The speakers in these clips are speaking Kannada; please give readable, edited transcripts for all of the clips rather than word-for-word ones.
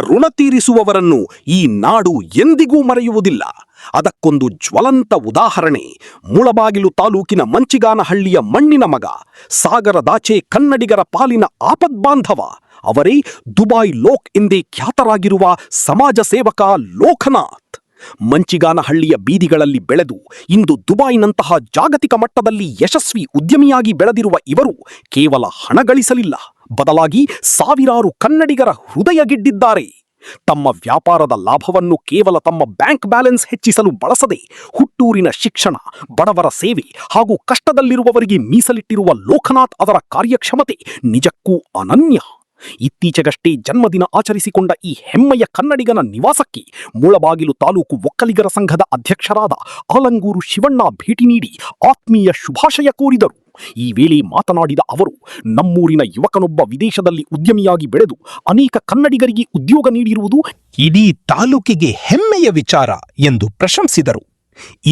ಋಣ ತೀರಿಸುವವರನ್ನು ಈ ನಾಡು ಎಂದಿಗೂ ಮರೆಯುವುದಿಲ್ಲ. ಅದಕ್ಕೊಂದು ಜ್ವಲಂತ ಉದಾಹರಣೆ ಮುಳಬಾಗಿಲು ತಾಲೂಕಿನ ಮಂಚಿಗಾನಹಳ್ಳಿಯ ಮಣ್ಣಿನ ಮಗ, ಸಾಗರದಾಚೆ ಕನ್ನಡಿಗರ ಪಾಲಿನ ಆಪದ್ಬಾಂಧವ. ಅವರೇ ದುಬೈ ಲೋಕ್ ಎಂದೇ ಖ್ಯಾತರಾಗಿರುವ ಸಮಾಜ ಸೇವಕ ಲೋಕನಾಥ್. ಮಂಚಿಗಾನಹಳ್ಳಿಯ ಬೀದಿಗಳಲ್ಲಿ ಬೆಳೆದು ಇಂದು ದುಬೈನಂತಹ ಜಾಗತಿಕ ಮಟ್ಟದಲ್ಲಿ ಯಶಸ್ವಿ ಉದ್ಯಮಿಯಾಗಿ ಬೆಳೆದಿರುವ ಇವರು ಕೇವಲ ಹಣ ಗಳಿಸಲಿಲ್ಲ, ಬದಲಾಗಿ ಸಾವಿರಾರು ಕನ್ನಡಿಗರ ಹೃದಯ ಗೆದ್ದಿದ್ದಾರೆ. ತಮ್ಮ ವ್ಯಾಪಾರದ ಲಾಭವನ್ನು ಕೇವಲ ತಮ್ಮ ಬ್ಯಾಂಕ್ ಬ್ಯಾಲೆನ್ಸ್ ಹೆಚ್ಚಿಸಲು ಬಳಸದೆ ಹುಟ್ಟೂರಿನ ಶಿಕ್ಷಣ, ಬಡವರ ಸೇವೆ ಹಾಗೂ ಕಷ್ಟದಲ್ಲಿರುವವರಿಗೆ ಮೀಸಲಿಟ್ಟಿರುವ ಲೋಕನಾಥ್ ಅವರ ಕಾರ್ಯಕ್ಷಮತೆ ನಿಜಕ್ಕೂ ಅನನ್ಯ. ಇತ್ತೀಚೆಗಷ್ಟೇ ಜನ್ಮದಿನ ಆಚರಿಸಿಕೊಂಡ ಈ ಹೆಮ್ಮೆಯ ಕನ್ನಡಿಗನ ನಿವಾಸಕ್ಕೆ ಮುಳಬಾಗಿಲು ತಾಲೂಕು ಒಕ್ಕಲಿಗರ ಸಂಘದ ಅಧ್ಯಕ್ಷರಾದ ಆಲಂಗೂರು ಶಿವಣ್ಣ ಭೇಟಿ ನೀಡಿ ಆತ್ಮೀಯ ಶುಭಾಶಯ ಕೋರಿದರು. ಈ ವೇಳೆ ಮಾತನಾಡಿದ ಅವರು, ನಮ್ಮೂರಿನ ಯುವಕನೊಬ್ಬ ವಿದೇಶದಲ್ಲಿ ಉದ್ಯಮಿಯಾಗಿ ಬೆಳೆದು ಅನೇಕ ಕನ್ನಡಿಗರಿಗೆ ಉದ್ಯೋಗ ನೀಡಿರುವುದು ಇಡೀ ತಾಲೂಕಿಗೆ ಹೆಮ್ಮೆಯ ವಿಚಾರ ಎಂದು ಪ್ರಶಂಸಿದರು.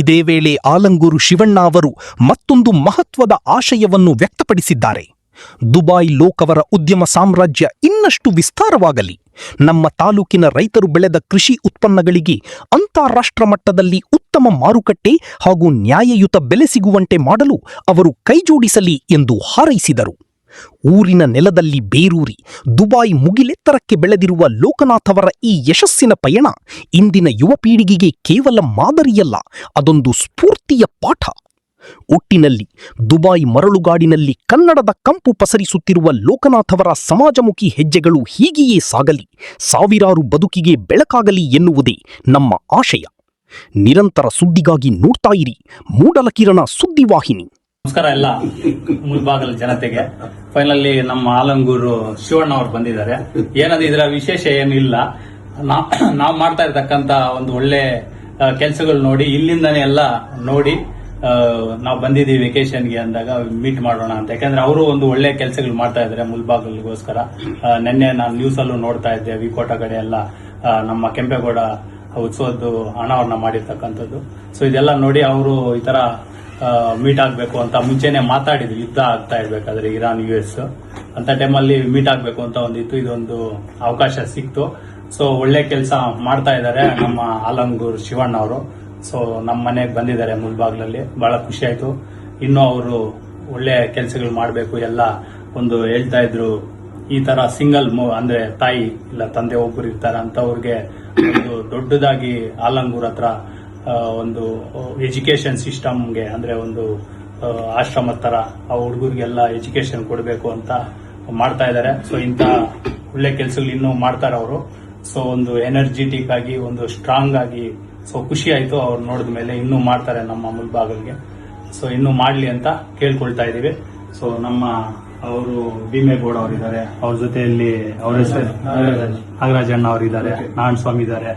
ಇದೇ ವೇಳೆ ಆಲಂಗೂರು ಶಿವಣ್ಣ ಅವರು ಮತ್ತೊಂದು ಮಹತ್ವದ ಆಶಯವನ್ನು ವ್ಯಕ್ತಪಡಿಸಿದ್ದಾರೆ. ದುಬೈ ಲೋಕವರ ಉದ್ಯಮ ಸಾಮ್ರಾಜ್ಯ ಇನ್ನಷ್ಟು ವಿಸ್ತಾರವಾಗಲಿ, ನಮ್ಮ ತಾಲೂಕಿನ ರೈತರು ಬೆಳೆದ ಕೃಷಿ ಉತ್ಪನ್ನಗಳಿಗೆ ಅಂತಾರಾಷ್ಟ್ರ ಮಟ್ಟದಲ್ಲಿ ಉತ್ತಮ ಮಾರುಕಟ್ಟೆ ಹಾಗೂ ನ್ಯಾಯಯುತ ಬೆಲೆ ಸಿಗುವಂತೆ ಮಾಡಲು ಅವರು ಕೈಜೋಡಿಸಲಿ ಎಂದು ಹಾರೈಸಿದರು. ಊರಿನ ನೆಲದಲ್ಲಿ ಬೇರೂರಿ ದುಬೈ ಮುಗಿಲೆತ್ತರಕ್ಕೆ ಬೆಳೆದಿರುವ ಲೋಕನಾಥ್ ಅವರ ಈ ಯಶಸ್ಸಿನ ಪಯಣ ಇಂದಿನ ಯುವ ಪೀಳಿಗೆಗೆ ಕೇವಲ ಮಾದರಿಯಲ್ಲ, ಅದೊಂದು ಸ್ಫೂರ್ತಿಯ ಪಾಠ. ಒಟ್ಟಿನಲ್ಲಿ ದುಬೈ ಮರಳುಗಾಡಿನಲ್ಲಿ ಕನ್ನಡದ ಕಂಪು ಪಸರಿಸುತ್ತಿರುವ ಲೋಕನಾಥ್ ಅವರ ಸಮಾಜಮುಖಿ ಹೆಜ್ಜೆಗಳು ಹೀಗೆಯೇ ಸಾಗಲಿ, ಸಾವಿರಾರು ಬದುಕಿಗೆ ಬೆಳಕಾಗಲಿ ಎನ್ನುವುದೇ ನಮ್ಮ ಆಶಯ. ನಿರಂತರ ಸುದ್ದಿಗಾಗಿ ನೋಡ್ತಾ ಇರಿ ಮೂಡಲಕಿರಣ ಸುದ್ದಿವಾಹಿನಿ. ನಮಸ್ಕಾರ ಎಲ್ಲ ಮುಳಬಾಗಿಲು ಜನತೆಗೆ. ಫೈನಲಿ ನಮ್ಮ ಆಲಂಗೂರು ಶಿವಣ್ಣ ಅವರು ಬಂದಿದ್ದಾರೆ. ಏನದು ಇದರ ವಿಶೇಷ ಏನಿಲ್ಲ, ನಾವು ಮಾಡ್ತಾ ಇರ್ತಕ್ಕಂತ ಒಂದು ಒಳ್ಳೆ ಕೆಲಸಗಳು ನೋಡಿ ಇಲ್ಲಿಂದಾನೇ ಎಲ್ಲ ನೋಡಿ ನಾವು ಬಂದಿದ್ದೀವಿ ವೆಕೇಶನ್ಗೆ ಅಂದಾಗ ಮೀಟ್ ಮಾಡೋಣ ಅಂತ. ಯಾಕಂದ್ರೆ ಅವರು ಒಂದು ಒಳ್ಳೆ ಕೆಲಸಗಳು ಮಾಡ್ತಾ ಇದ್ದಾರೆ ಮುಳಬಾಗಿಲಿಗೋಸ್ಕರ. ನಿನ್ನೆ ನಾನು ನ್ಯೂಸ್ ಅಲ್ಲೂ ನೋಡ್ತಾ ಇದ್ದೆ, ವಿಕೋಟ ಕಡೆ ಎಲ್ಲ ನಮ್ಮ ಕೆಂಪೇಗೌಡ ಉತ್ಸವದ್ದು ಅನಾವರಣ ಮಾಡಿರ್ತಕ್ಕಂಥದ್ದು. ಸೊ ಇದೆಲ್ಲ ನೋಡಿ ಅವರು ಈ ತರ ಮೀಟ್ ಆಗ್ಬೇಕು ಅಂತ ಮುಂಚೆನೆ ಮಾತಾಡಿದ್ರು. ಯುದ್ಧ ಆಗ್ತಾ ಇರ್ಬೇಕಾದ್ರೆ ಇರಾನ್ US ಅಂತ ಟೈಮಲ್ಲಿ ಮೀಟ್ ಆಗ್ಬೇಕು ಅಂತ ಒಂದಿತ್ತು, ಇದೊಂದು ಅವಕಾಶ ಸಿಕ್ತು. ಸೊ ಒಳ್ಳೆ ಕೆಲಸ ಮಾಡ್ತಾ ಇದ್ದಾರೆ ನಮ್ಮ ಆಲಂಗೂರು ಶಿವಣ್ಣ ಅವರು. ಸೊ ನಮ್ಮ ಮನೆಗೆ ಬಂದಿದ್ದಾರೆ ಮುಳಬಾಗ್ಲಲ್ಲಿ, ಬಹಳ ಖುಷಿ ಆಯ್ತು. ಇನ್ನು ಅವರು ಒಳ್ಳೆ ಕೆಲಸಗಳು ಮಾಡಬೇಕು ಎಲ್ಲ ಒಂದು ಹೇಳ್ತಾ ಇದ್ರು. ಈ ತರ ಸಿಂಗಲ್ ಅಂದ್ರೆ ತಾಯಿ ಇಲ್ಲ ತಂದೆ ಒಬ್ಬರು ಇರ್ತಾರೆ ಅಂತವ್ರಿಗೆ ಒಂದು ದೊಡ್ಡದಾಗಿ ಆಲಂಗೂರ್ ಹತ್ರ ಒಂದು ಎಜುಕೇಶನ್ ಸಿಸ್ಟಮ್ಗೆ ಅಂದ್ರೆ ಒಂದು ಆಶ್ರಮ ತರ ಆ ಹುಡುಗರಿಗೆಲ್ಲ ಎಜುಕೇಶನ್ ಕೊಡಬೇಕು ಅಂತ ಮಾಡ್ತಾ ಇದ್ದಾರೆ. ಸೊ ಇಂತ ಒಳ್ಳೆ ಕೆಲಸಗಳು ಇನ್ನೂ ಮಾಡ್ತಾರೆ ಅವರು. ಸೊ ಒಂದು ಎನರ್ಜೆಟಿಕ್ ಆಗಿ ಒಂದು ಸ್ಟ್ರಾಂಗ್ ಆಗಿ, ಸೊ ಖುಷಿ ಆಯ್ತು ಅವ್ರು ನೋಡಿದ ಮೇಲೆ. ಇನ್ನೂ ಮಾಡ್ತಾರೆ ನಮ್ಮ ಮುಳಬಾಗಿಲಿಗೆ, ಸೊ ಇನ್ನೂ ಮಾಡ್ಲಿ ಅಂತ ಕೇಳ್ಕೊಳ್ತಾ ಇದೀವಿ. ಸೊ ನಮ್ಮ ಅವರು ಭೀಮೇಗೌಡ ಅವರಿದ್ದಾರೆ, ಅವ್ರ ಜೊತೆಯಲ್ಲಿ ಅವ್ರ ಹೆಸರು ನಾಗರಾಜಣ್ಣ ಅವರಿದ್ದಾರೆ, ನಾರಾಯಣ ಸ್ವಾಮಿ ಇದ್ದಾರೆ,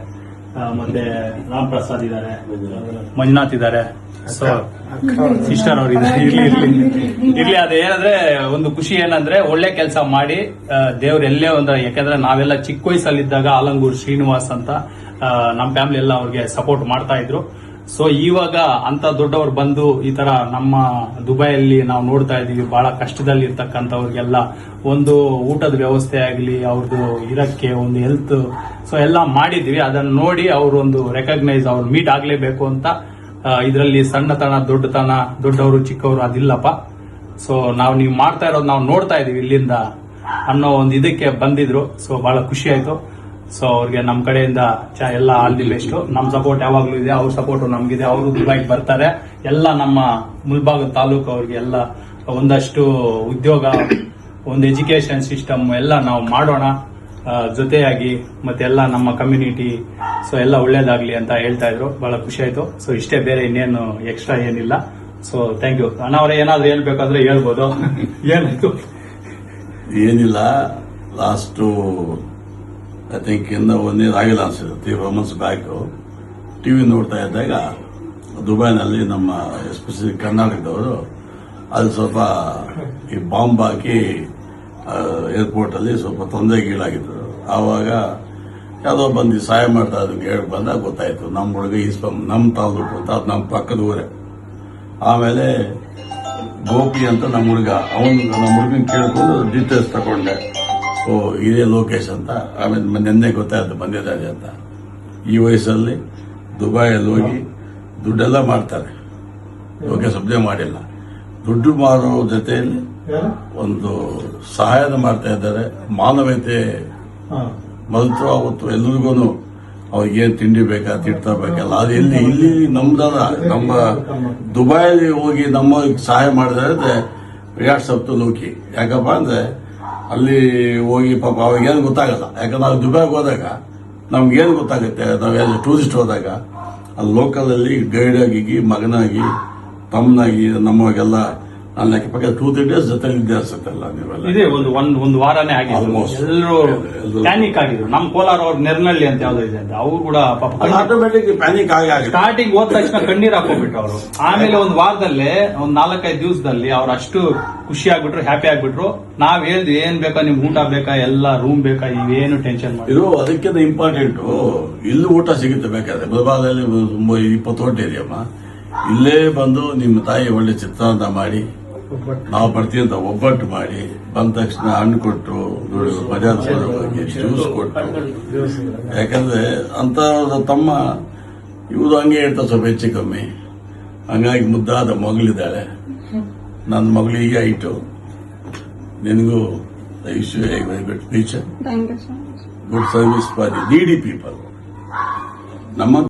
ಮತ್ತೆ ರಾಮ್ ಪ್ರಸಾದ್ ಇದ್ದಾರೆ, ಮಂಜುನಾಥ್ ಇದ್ದಾರೆ, ಸೊ ಸಿಸ್ಟರ್ ಅವರು ಇದ್ದಾರೆ. ಇರ್ಲಿ ಅದೇನಂದ್ರೆ ಒಂದು ಖುಷಿ ಏನಂದ್ರೆ ಒಳ್ಳೆ ಕೆಲಸ ಮಾಡಿ ದೇವ್ರ ಎಲ್ಲೇ ಒಂದು, ಯಾಕಂದ್ರೆ ನಾವೆಲ್ಲ ಚಿಕ್ಕ ವಯಸ್ಸಲ್ಲಿದ್ದಾಗ ಆಲಂಗೂರು ಶ್ರೀನಿವಾಸ್ ಅಂತ ನಮ್ಮ ಫ್ಯಾಮಿಲಿ ಎಲ್ಲ ಅವ್ರಿಗೆ ಸಪೋರ್ಟ್ ಮಾಡ್ತಾ ಇದ್ರು. ಸೊ ಇವಾಗ ಅಂತ ದೊಡ್ಡವರು ಬಂದು ಈ ತರ ನಮ್ಮ ದುಬೈಯಲ್ಲಿ ನಾವು ನೋಡ್ತಾ ಇದೀವಿ, ಬಹಳ ಕಷ್ಟದಲ್ಲಿ ಇರ್ತಕ್ಕಂಥವ್ರಿಗೆಲ್ಲ ಒಂದು ಊಟದ ವ್ಯವಸ್ಥೆ ಆಗಲಿ, ಅವ್ರದ್ದು ಇರಕ್ಕೆ ಒಂದು ಹೆಲ್ತ್, ಸೊ ಎಲ್ಲ ಮಾಡಿದ್ವಿ. ಅದನ್ನ ನೋಡಿ ಅವರು ಒಂದು ರೆಕಗ್ನೈಸ್, ಅವ್ರು ಮೀಟ್ ಆಗ್ಲೇಬೇಕು ಅಂತ. ಇದರಲ್ಲಿ ಸಣ್ಣತನ ದೊಡ್ಡತನ, ದೊಡ್ಡವರು ಚಿಕ್ಕವರು ಅದಿಲ್ಲಪ್ಪ. ಸೊ ನೀವು ಮಾಡ್ತಾ ಇರೋದು ನಾವು ನೋಡ್ತಾ ಇದೀವಿ ಇಲ್ಲಿಂದ ಅನ್ನೋ ಒಂದು ಇದಕ್ಕೆ ಬಂದಿದ್ರು. ಸೊ ಬಹಳ ಖುಷಿ ಆಯ್ತು. ಸೊ ಅವ್ರಿಗೆ ನಮ್ಮ ಕಡೆಯಿಂದ ಎಲ್ಲ ಆಲ್ ದಿ ಬೆಸ್ಟ್. ನಮ್ಮ ಸಪೋರ್ಟ್ ಯಾವಾಗ್ಲೂ ಇದೆ, ಅವ್ರ ಸಪೋರ್ಟ್ ನಮ್ಗಿದೆ. ಅವರು ದುಬೈಗೆ ಬರ್ತಾರೆ. ಎಲ್ಲ ನಮ್ಮ ಮುಳಬಾಗಿಲು ತಾಲೂಕು ಅವ್ರಿಗೆ ಎಲ್ಲ ಒಂದಷ್ಟು ಉದ್ಯೋಗ, ಒಂದು ಎಜುಕೇಶನ್ ಸಿಸ್ಟಮ್ ಎಲ್ಲ ನಾವು ಮಾಡೋಣ ಜೊತೆಯಾಗಿ, ಮತ್ತೆ ಎಲ್ಲ ನಮ್ಮ ಕಮ್ಯುನಿಟಿ ಸೊ ಎಲ್ಲ ಒಳ್ಳೇದಾಗ್ಲಿ ಅಂತ ಹೇಳ್ತಾ ಇದ್ರು. ಬಹಳ ಖುಷಿ ಆಯ್ತು. ಸೊ ಇಷ್ಟೇ, ಬೇರೆ ಇನ್ನೇನು ಎಕ್ಸ್ಟ್ರಾ ಏನಿಲ್ಲ. So thank you. ಅಣ್ಣವ್ರೆ ಏನಾದ್ರು ಹೇಳ್ಬೇಕಾದ್ರೆ ಹೇಳ್ಬೋದು. ಏನಾಯ್ತು? ಏನಿಲ್ಲ, ಲಾಸ್ಟ್ ಐ ಥಿಂಕ್ ಇನ್ನು 1 year ಆಗಿಲ್ಲ ಅನ್ಸುತ್ತೆ, 3 months ಬ್ಯಾಕ್ ಟಿವಿ ನೋಡ್ತಾ ಇದ್ದಾಗ ದುಬೈನಲ್ಲಿ ನಮ್ಮ ಎಸ್ಪೆಷಲಿ ಕರ್ನಾಟಕದವರು ಅಲ್ಲಿ ಸ್ವಲ್ಪ ಈ ಬಾಂಬ್ ಹಾಕಿ ಏರ್ಪೋರ್ಟ್ ಅಲ್ಲಿ ಸ್ವಲ್ಪ ತೊಂದರೆಗೀಡಾಗಿದ್ರು. ಆವಾಗ ಯಾವುದೋ ಬಂದು ಸಹಾಯ ಮಾಡ್ತಾ ಅದಕ್ಕೆ ಹೇಳಿ ಬಂದಾಗ ಗೊತ್ತಾಯ್ತು ನಮ್ಮ ಹುಡುಗ ನಮ್ಮ ತಾಲೂಕು ಅಂತ, ಅದು ನಮ್ಮ ಪಕ್ಕದ ಊರೇ. ಆಮೇಲೆ ಗೋಪಿ ಅಂತ ನಮ್ಮ ಹುಡುಗ, ನಮ್ಮ ಹುಡುಗನ ಕೇಳ್ಕೊಂಡು ಡೀಟೇಲ್ಸ್ ತಗೊಂಡೆ. ಓ ಇದೇ ಲೋಕೇಶ್ ಅಂತ. ಆಮೇಲೆ ನಿನ್ನೆ ಗೊತ್ತಾಯ್ತು ಬಂದಿದ್ದಾರೆ ಅಂತ. ಈ ವಯಸ್ಸಲ್ಲಿ ದುಬೈಯಲ್ಲಿ ಹೋಗಿ ದುಡ್ಡೆಲ್ಲ ಮಾಡ್ತಾರೆ. ಲೋಕೇಶ್ ಒಬ್ಬನೇ ಮಾಡಿಲ್ಲ, ದುಡ್ಡು ಮಾರೋ ಜೊತೆಯಲ್ಲಿ ಒಂದು ಸಹಾಯನ ಮಾಡ್ತಾ ಇದ್ದಾರೆ. ಮಾನವೀಯತೆ ಮಲ್ತು ಅವತ್ತು ಎಲ್ರಿಗೂ ಅವ್ರಿಗೇನು ತಿಂಡಿ ಬೇಕಾ ತಿಡ್ತಾ ಬೇಕಲ್ಲ ಅದು ಇಲ್ಲಿ ನಮ್ದಲ್ಲ. ನಮ್ಮ ದುಬೈಲಿ ಹೋಗಿ ನಮ್ಮ ಸಹಾಯ ಮಾಡಿದ್ರೆ ರಿಯಾಟ್ ಸಪ್ತು ಲೋಕಿ. ಯಾಕಪ್ಪ ಅಂದ್ರೆ ಅಲ್ಲಿ ಹೋಗಿ ಪಾಪ ಅವಾಗೇನು ಗೊತ್ತಾಗಲ್ಲ. ಯಾಕಂದ್ರೆ ನಾವು ದುಬೈಗೆ ಹೋದಾಗ ನಮ್ಗೇನು ಗೊತ್ತಾಗುತ್ತೆ, ನಾವೆಲ್ಲ ಟೂರಿಸ್ಟ್ ಹೋದಾಗ ಅಲ್ಲಿ ಲೋಕಲಲ್ಲಿ ಗೈಡ್ ಆಗಿ ಮಗನಾಗಿ ತಮ್ಮನಾಗಿ ನಮಗೆಲ್ಲ ನಾನು ಲೆಕ್ಕ ಪಕ್ಕ 2-3 days ಜೊತೆಲಿ ಇದ್ದೇ ಅನ್ಸುತ್ತಲ್ಲ ನೀವೆಲ್ಲ. ಇದೇ ಒಂದು ವಾರನೇ ಆಗಿದ್ರು. Almost. ಎಲ್ಲರೂ ಪ್ಯಾನಿಕ್ ಆಗಿದ್ರು. ನಮ್ಮ ಕೋಲಾರ ಅವ್ರ ನೆರ್ನಳ್ಳಿ ಅಂತ ಯಾವ್ದೋ ಇದೆ ಅಂತ, ಅವ್ರು ಕೂಡ ಆಟೋಮೆಟಿಕ್ ಪ್ಯಾನಿಕ್ ಆಗಿ ಸ್ಟಾರ್ಟಿಂಗ್ ಹೋದ ತಕ್ಷಣ ಕಣ್ಣೀರ್ ಹಾಕೊಂಡ್ಬಿಟ್ರು ಅವರು. ಆಮೇಲೆ ಒಂದು ವಾರದಲ್ಲೇ ಒಂದ್ 4-5 ದಿವಸದಲ್ಲಿ ಅವ್ರು ಅಷ್ಟು ಖುಷಿ ಆಗ್ಬಿಟ್ರು, ಹ್ಯಾಪಿ ಆಗ್ಬಿಟ್ರು. ನಾವ್ ಹೇಳ್ದು ಏನ್ ಬೇಕಾ, ನಿಮ್ಗೆ ಊಟ ಬೇಕಾ, ಎಲ್ಲ ರೂಮ್ ಬೇಕಾ, ಇವೇನು ಟೆನ್ಷನ್ ಮಾಡಿ. ಇದು ಅದಕ್ಕಿಂತ ಇಂಪಾರ್ಟೆಂಟ್. ಇಲ್ಲಿ ಊಟ ಸಿಗುತ್ತೆ ಬೇಕಾದ್ರೆ. ಮುಳಬಾಗಲಲ್ಲಿ 20 ಹೋಟೆಲ್ ಇದೆಯಮ್ಮ. ಇಲ್ಲೇ ಬಂದು ನಿಮ್ಮ ತಾಯಿ ಒಳ್ಳೆ ಚಿತ್ರಾನ್ನ ಮಾಡಿ, ನಾವು ಬರ್ತೀವಿ ಅಂತ ಒಬ್ಬಟ್ಟು ಮಾಡಿ, ಬಂದ ತಕ್ಷಣ ಹಣ್ಣು ಕೊಟ್ಟು, ಬಜಾರ್ ಬಗ್ಗೆ ಜ್ಯೂಸ್ ಕೊಟ್ಟು. ಯಾಕಂದ್ರೆ ಅಂತ ತಮ್ಮ ಇವರು ಹಂಗೆ ಹೇಳ್ತಾರೆ, ಸ್ವಲ್ಪ ಹೆಚ್ಚು ಕಮ್ಮಿ. ಹಂಗಾಗಿ ಮುದ್ದಾದ ಮಗಳಿದ್ದಾಳೆ. ನನ್ನ ಮಗಳಿಗೆ ಐಟು. ನಿನಗೂ good future, Thank you so much. Good service for the ನೀಡಿ ಪೀಪಲ್. ನಮ್ಮ